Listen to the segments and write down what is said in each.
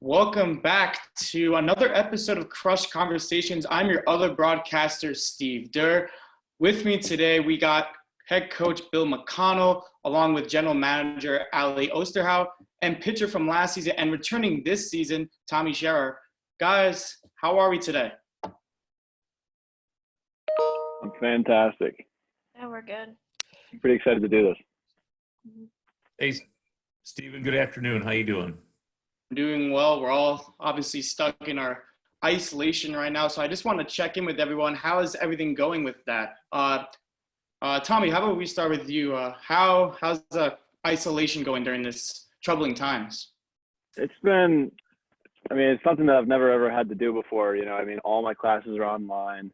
Welcome back to another episode of Crush Conversations. I'm your other broadcaster, Steve Durr. With me today, we got head coach Bill McConnell, along with general manager Allie Osterhoudt, and pitcher from last season and returning this season, Tommy Scherrer. Guys, how are we today? I'm fantastic. Yeah, we're good. I'm pretty excited to do this. Hey, Stephen, good afternoon. How you doing? Doing well. We're all obviously stuck in our isolation right now, so I just want to check in with everyone. How is everything going with that? Tommy, how about we start with you? How's the isolation going during this troubling times? It's something that I've never ever had to do before. All my classes are online.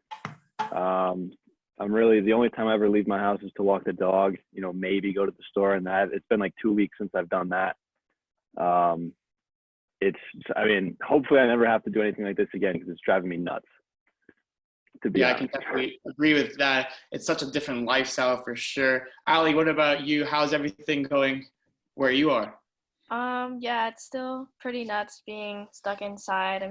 I'm really, the only time I ever leave my house is to walk the dog, maybe go to the store, and it's been like 2 weeks since I've done that. Hopefully I never have to do anything like this again because it's driving me nuts. I can definitely agree with that. It's such a different lifestyle for sure. Allie, what about you? How's everything going where you are? Yeah, it's still pretty nuts being stuck inside.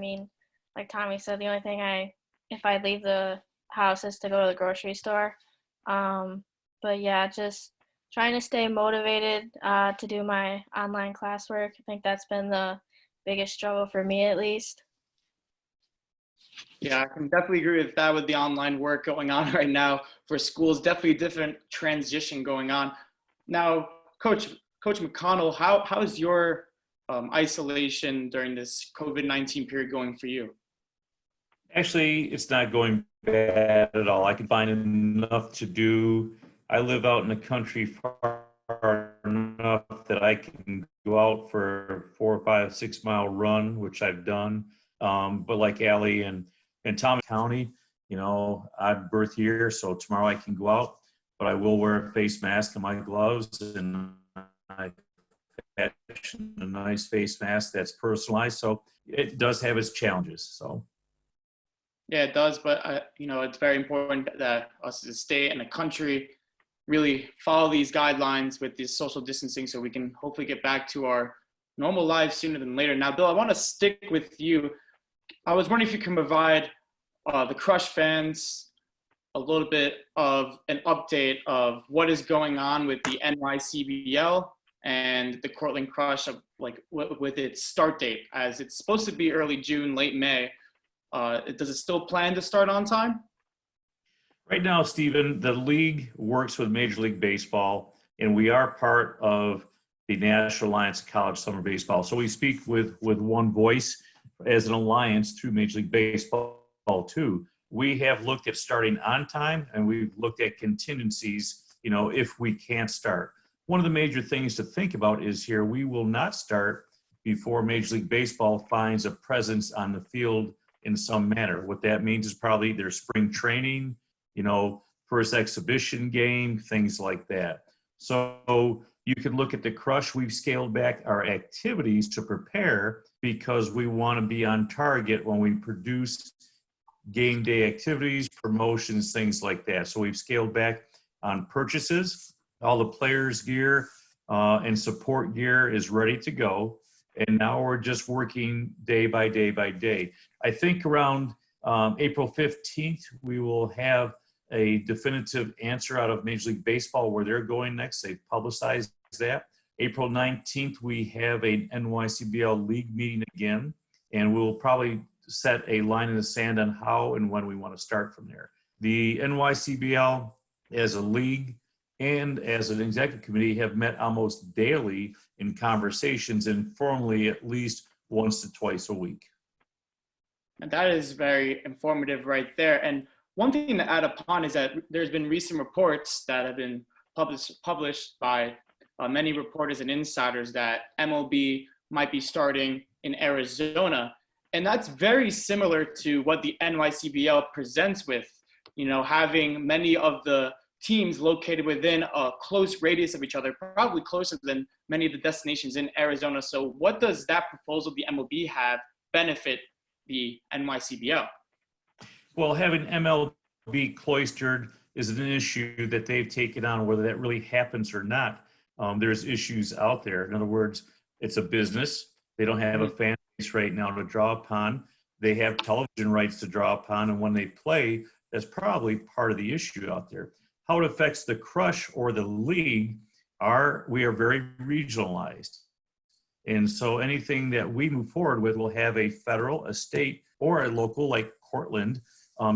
Like Tommy said, the only thing if I leave the house is to go to the grocery store. But yeah, just trying to stay motivated to do my online classwork. I think that's been the biggest struggle for me, at least. Yeah, I can definitely agree with that with the online work going on right now for schools. Definitely a different transition going on. Now, Coach McConnell, how's your isolation during this COVID-19 period going for you? Actually, it's not going bad at all. I can find enough to do. I live out in the country far enough that I can go out for a 4, 5, 6 mile run, which I've done. But like Allie and Tommy County, I birth here, so tomorrow I can go out, but I will wear a face mask and my gloves, and I fashion a nice face mask that's personalized. So it does have its challenges. So. Yeah, it does, but it's very important that us as a state and a country really follow these guidelines with this social distancing so we can hopefully get back to our normal lives sooner than later. Now, Bill, I want to stick with you. I was wondering if you can provide the Crush fans a little bit of an update of what is going on with the NYCBL and the Cortland Crush, with its start date, as it's supposed to be early June, late May. Does it still plan to start on time? Right now, Stephen, the league works with Major League Baseball, and we are part of the National Alliance of College Summer Baseball. So we speak with one voice as an alliance through Major League Baseball too. We have looked at starting on time, and we've looked at contingencies, if we can't start. One of the major things to think about is here, we will not start before Major League Baseball finds a presence on the field in some manner. What that means is probably their spring training, first exhibition game, things like that. So you can look at the Crush. We've scaled back our activities to prepare because we want to be on target when we produce game day activities, promotions, things like that. So we've scaled back on purchases. All the players' gear and support gear is ready to go. And now we're just working day by day by day. I think around April 15th, we will have a definitive answer out of Major League Baseball where they're going next. They've publicized that. April 19th, we have a NYCBL league meeting again, and we'll probably set a line in the sand on how and when we want to start from there. The NYCBL as a league and as an executive committee have met almost daily in conversations, informally at least once to twice a week. And that is very informative right there. And one thing to add upon is that there's been recent reports that have been published by many reporters and insiders that MLB might be starting in Arizona. And that's very similar to what the NYCBL presents with, having many of the teams located within a close radius of each other, probably closer than many of the destinations in Arizona. So what does that proposal the MLB have benefit the NYCBL? Well, having MLB cloistered is an issue that they've taken on. Whether that really happens or not, there's issues out there. In other words, it's a business. They don't have a fan right now to draw upon. They have television rights to draw upon, and when they play, that's probably part of the issue out there. How it affects the crush or the league we are very regionalized. And so anything that we move forward with will have a federal, a state, or a local, like Cortland,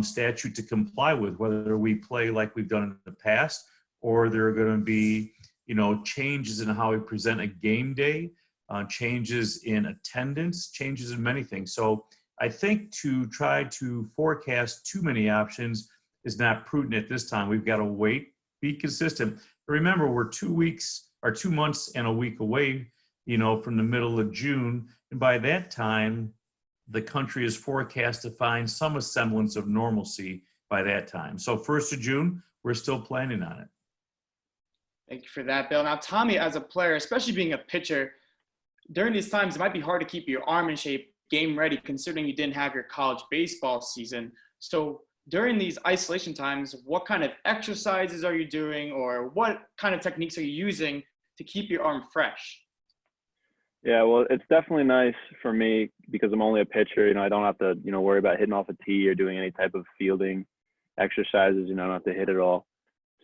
statute to comply with, whether we play like we've done in the past, or there are going to be, changes in how we present a game day, changes in attendance, changes in many things. So I think to try to forecast too many options is not prudent at this time. We've got to wait, be consistent. But remember, we're 2 months and a week away, from the middle of June. And by that time, the country is forecast to find some semblance of normalcy by that time. So 1st of June, we're still planning on it. Thank you for that, Bill. Now, Tommy, as a player, especially being a pitcher, during these times, it might be hard to keep your arm in shape, game ready, considering you didn't have your college baseball season. So during these isolation times, what kind of exercises are you doing, or what kind of techniques are you using to keep your arm fresh? Yeah, well, it's definitely nice for me because I'm only a pitcher. I don't have to, worry about hitting off a tee or doing any type of fielding exercises. I don't have to hit it all.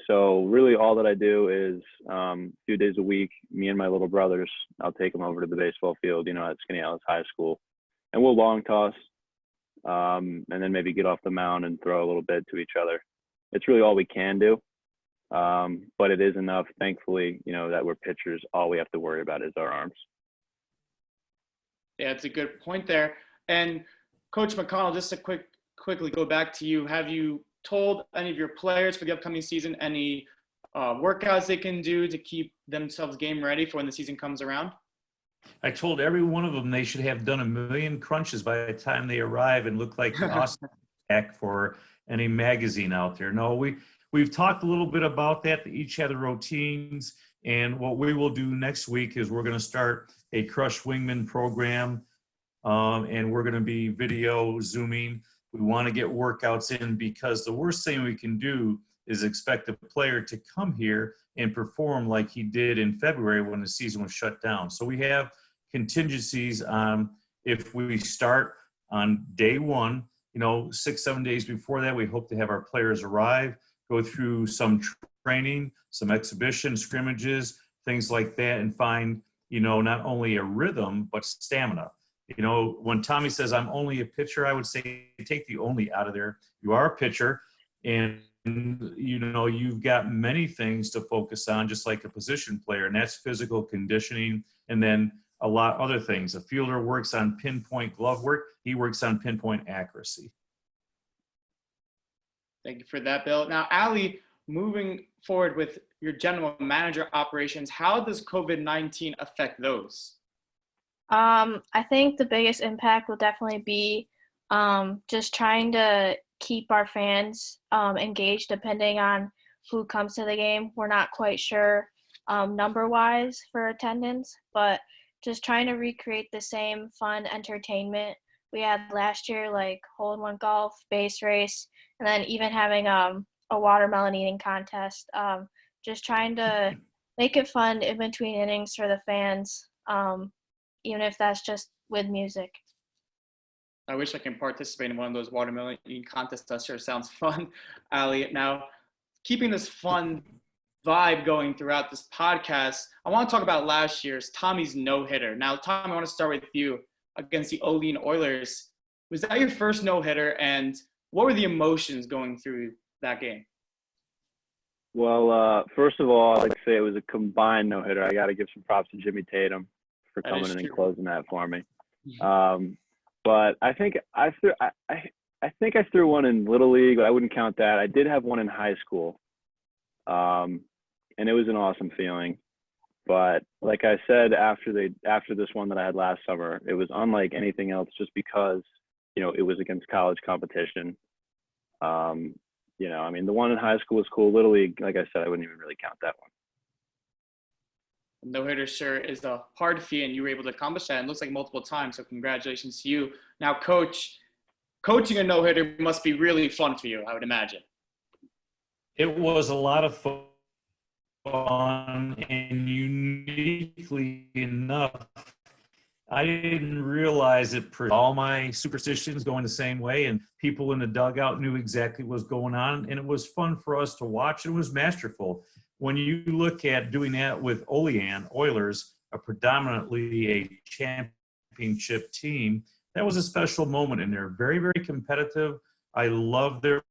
So really all that I do is a few days a week, me and my little brothers, I'll take them over to the baseball field, at Skinny Alice High School, and we'll long toss and then maybe get off the mound and throw a little bit to each other. It's really all we can do. But it is enough, thankfully, that we're pitchers. All we have to worry about is our arms. Yeah, it's a good point there. And Coach McConnell, just to quickly go back to you, have you told any of your players for the upcoming season any workouts they can do to keep themselves game ready for when the season comes around? I told every one of them they should have done 1 million crunches by the time they arrive and look like awesome for any magazine out there. No, we've talked a little bit about that. They each have the routines. And what we will do next week is we're going to start a Crush Wingman program, and we're going to be video Zooming. We want to get workouts in because the worst thing we can do is expect a player to come here and perform like he did in February when the season was shut down. So we have contingencies on if we start on day one, 6-7 days before that, we hope to have our players arrive, go through some training, some exhibition scrimmages, things like that, and find, not only a rhythm, but stamina. When Tommy says, I'm only a pitcher, I would say take the only out of there. You are a pitcher, and, you've got many things to focus on, just like a position player, and that's physical conditioning, and then a lot of other things. A fielder works on pinpoint glove work. He works on pinpoint accuracy. Thank you for that, Bill. Now, Allie, moving forward with your general manager operations, how does COVID-19 affect those? I think the biggest impact will definitely be just trying to keep our fans engaged depending on who comes to the game. We're not quite sure number-wise for attendance, but just trying to recreate the same fun entertainment we had last year, like hole-in-one golf, base race, and then even having a watermelon eating contest. Just trying to make it fun in between innings for the fans, even if that's just with music. I wish I can participate in one of those watermelon eating contests. That sure sounds fun, Allie. Now, keeping this fun vibe going throughout this podcast, I want to talk about last year's Tommy's no-hitter. Now, Tommy, I want to start with you against the Olean Oilers. Was that your first no-hitter, and what were the emotions going through that game? Well, first of all, I'd like to say it was a combined no-hitter. I got to give some props to Jimmy Tatum for coming in and closing that for me. But I think I threw one in Little League, but I wouldn't count that. I did have one in high school, and it was an awesome feeling. But like I said, after this one that I had last summer, it was unlike anything else, just because it was against college competition. The one in high school was cool. Little League, like I said, I wouldn't even really count that one. No-hitter sure is a hard feat, and you were able to accomplish that, and it looks like multiple times, so congratulations to you. Now, coaching a no-hitter must be really fun for you, I would imagine. It was a lot of fun, and uniquely enough, I didn't realize it. All my superstitions going the same way, and people in the dugout knew exactly what was going on, and it was fun for us to watch. It was masterful. When you look at doing that with Olean Oilers, a predominantly a championship team, that was a special moment in there. Very, very competitive. I love their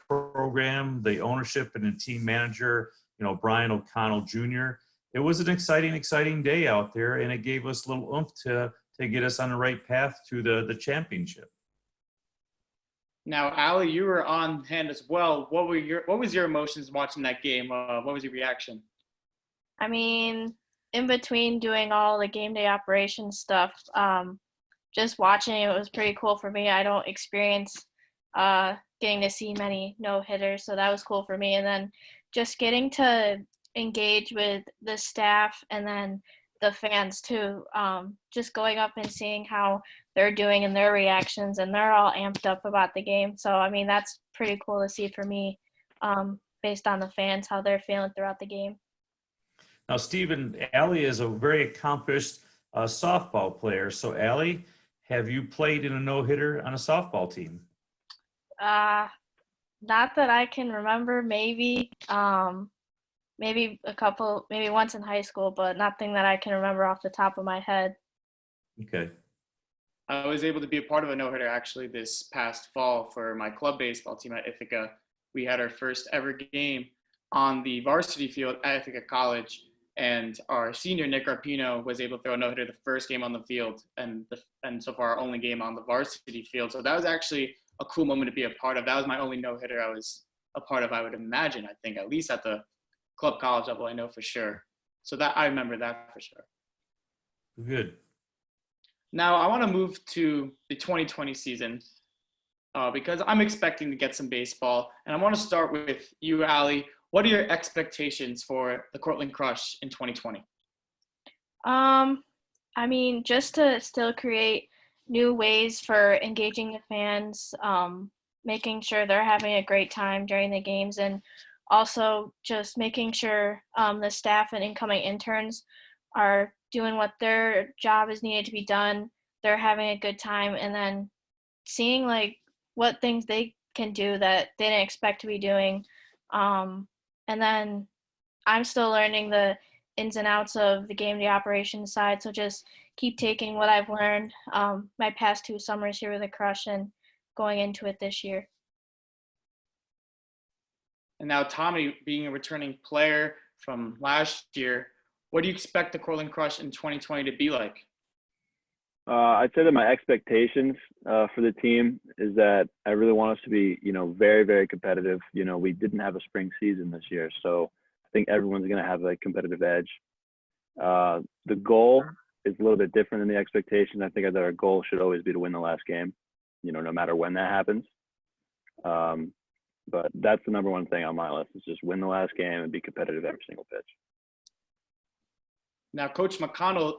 program, the ownership and the team manager, Brian O'Connell Jr. It was an exciting day out there, and it gave us a little oomph to get us on the right path to the championship. Now, Allie, you were on hand as well. What was your emotions watching that game? What was your reaction? I mean, in between doing all the game day operation stuff, just watching it was pretty cool for me. I don't experience getting to see many no-hitters, so that was cool for me. And then just getting to engage with the staff and then the fans too, just going up and seeing how they're doing and their reactions, and they're all amped up about the game. So, I mean, that's pretty cool to see for me, based on the fans, how they're feeling throughout the game. Now, Stephen, Allie is a very accomplished softball player. So, Allie, have you played in a no-hitter on a softball team? Not that I can remember. Maybe maybe once in high school, but nothing that I can remember off the top of my head. Okay. I was able to be a part of a no-hitter actually this past fall for my club baseball team at Ithaca. We had our first ever game on the varsity field at Ithaca College, and our senior Nick Arpino was able to throw a no-hitter the first game on the field, and so far our only game on the varsity field. So that was actually a cool moment to be a part of. That was my only no-hitter I was a part of, I would imagine, I think, at least at the club college level, I know for sure. So that I remember that for sure. Good. Now I want to move to the 2020 season because I'm expecting to get some baseball, and I want to start with you, Allie. What are your expectations for the Cortland Crush in 2020? I mean, just to still create new ways for engaging the fans, making sure they're having a great time during the games, and also just making sure the staff and incoming interns are doing what their job is needed to be done. They're having a good time, and then seeing like what things they can do that they didn't expect to be doing. And then I'm still learning the ins and outs of the game day operations side, so just keep taking what I've learned my past 2 summers here with the Crush and going into it this year. And now, Tommy, being a returning player from last year, what do you expect the Cortland Crush in 2020 to be like? I'd say that my expectations for the team is that I really want us to be, very, very competitive. We didn't have a spring season this year, so I think everyone's going to have a competitive edge. The goal is a little bit different than the expectation. I think that our goal should always be to win the last game, no matter when that happens. But that's the number one thing on my list, is just win the last game and be competitive every single pitch. Now, Coach McConnell,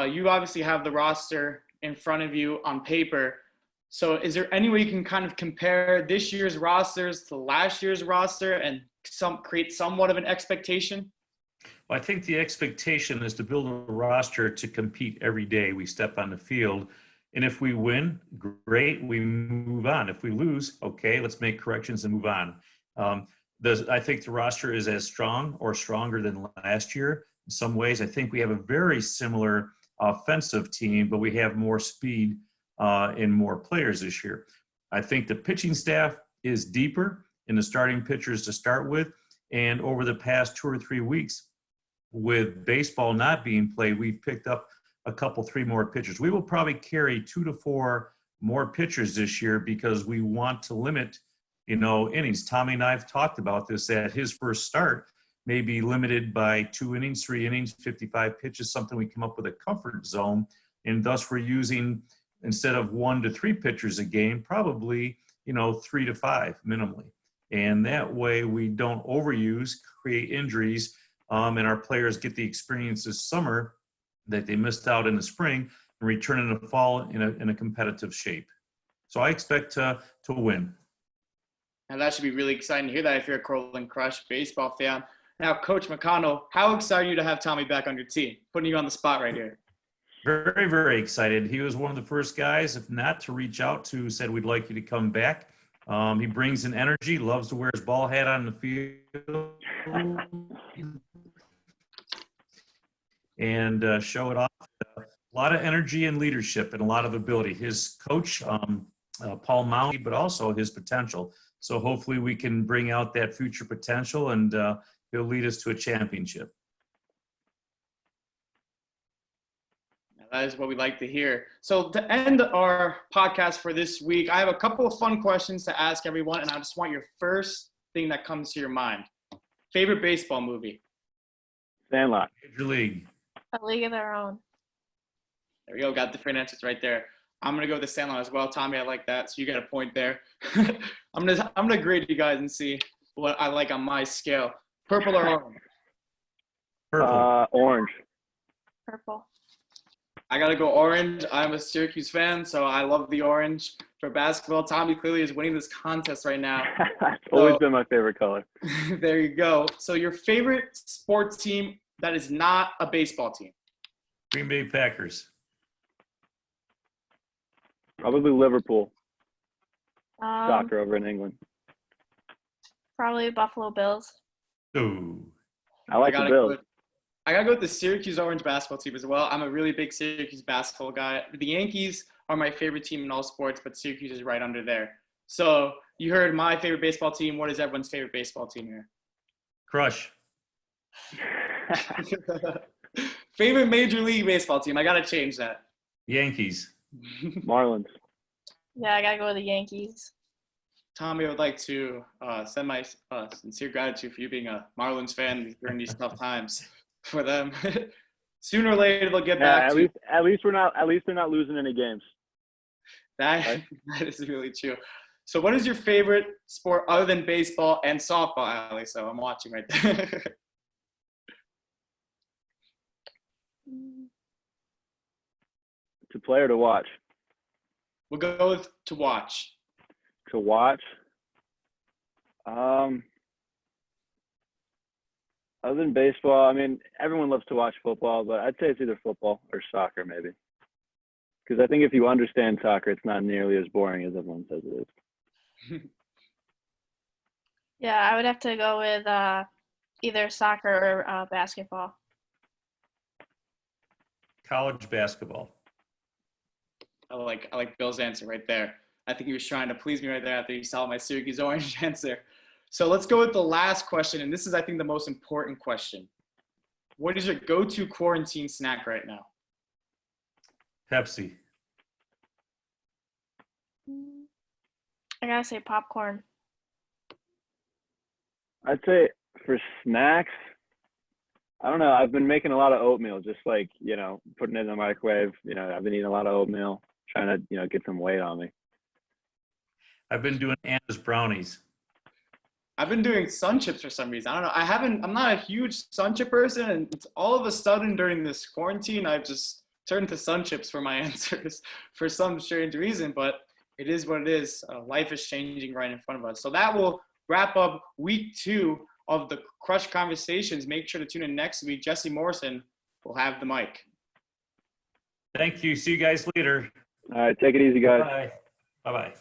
you obviously have the roster in front of you on paper. So is there any way you can kind of compare this year's rosters to last year's roster and create somewhat of an expectation? Well, I think the expectation is to build a roster to compete every day we step on the field. And if we win, great, we move on. If we lose, okay, let's make corrections and move on. I think the roster is as strong or stronger than last year. In some ways, I think we have a very similar offensive team, but we have more speed and more players this year. I think the pitching staff is deeper in the starting pitchers to start with. And over the past 2 or 3 weeks, with baseball not being played, we've picked up a couple, 3 more pitchers. We will probably carry 2 to 4 more pitchers this year because we want to limit, innings. Tommy and I have talked about this, that his first start may be limited by 2 innings, 3 innings, 55 pitches, something we come up with a comfort zone. And thus we're using, instead of 1 to 3 pitchers a game, probably, 3 to 5 minimally. And that way we don't overuse, create injuries, and our players get the experience this summer that they missed out in the spring and return in the fall in a competitive shape. So I expect to win. And that should be really exciting to hear that if you're a Cortland Crush baseball fan. Now, Coach McConnell, how excited are you to have Tommy back on your team? Putting you on the spot right here. Very, very excited. He was one of the first guys, if not to reach out to, said, we'd like you to come back. He brings an energy, loves to wear his ball hat on the field and show it off. A lot of energy and leadership and a lot of ability. His coach, Paul Mounty, but also his potential. So hopefully we can bring out that future potential and he'll lead us to a championship. That is what we like to hear. So to end our podcast for this week, I have a couple of fun questions to ask everyone, and I just want your first thing that comes to your mind. Favorite baseball movie? Sandlot. Major League. A League of Their Own. There we go. Got different answers right there. I'm gonna go with the Sandlot as well, Tommy. I like that. So you got a point there. I'm gonna grade you guys and see what I like on my scale. Purple or orange? Purple. Orange. Purple. I gotta go orange. I'm a Syracuse fan, so I love the orange for basketball. Tommy clearly is winning this contest right now. It's always been my favorite color. There you go. So your favorite sports team that is not a baseball team? Green Bay Packers. Probably Liverpool. Soccer over in England. Probably Buffalo Bills. Ooh. I like the Bills. I gotta go with the Syracuse orange basketball team as well. I'm a really big Syracuse basketball guy. The Yankees are my favorite team in all sports, but Syracuse is right under there. So you heard my favorite baseball team. What is everyone's favorite baseball team here? Crush. Favorite Major League Baseball team? I gotta change that. Yankees. Marlins. Yeah, I gotta go with the Yankees. Tommy, I would like to send my sincere gratitude for you being a Marlins fan during these tough times for them. Sooner or later, they'll get back to at least they're not losing any games. that. Right? That is really true. So, what is your favorite sport other than baseball and softball, Allie? So, I'm watching right there. To play or to watch? We'll go with to watch. To watch. Other than baseball, I mean, everyone loves to watch football, but I'd say it's either football or soccer, maybe. Because I think if you understand soccer, it's not nearly as boring as everyone says it is. Yeah, I would have to go with either soccer or basketball. College basketball. I like Bill's answer right there. I think he was trying to please me right there after he saw my Syracuse orange answer. So let's go with the last question, and this is, I think, the most important question. What is your go-to quarantine snack right now? Pepsi. I gotta say popcorn. I'd say for snacks, I don't know. I've been making a lot of oatmeal, just like, putting it in the microwave. I've been eating a lot of oatmeal, trying to, get some weight on me. I've been doing Anna's brownies. I've been doing sun chips for some reason. I don't know. I'm not a huge sun chip person, and it's all of a sudden during this quarantine, I've just turned to sun chips for my answers for some strange reason, but it is what it is. Life is changing right in front of us. So that will wrap up week 2 of the Crush Conversations. Make sure to tune in next week. Jesse Morrison will have the mic. Thank you. See you guys later. All right, take it easy, guys. Bye. Bye-bye.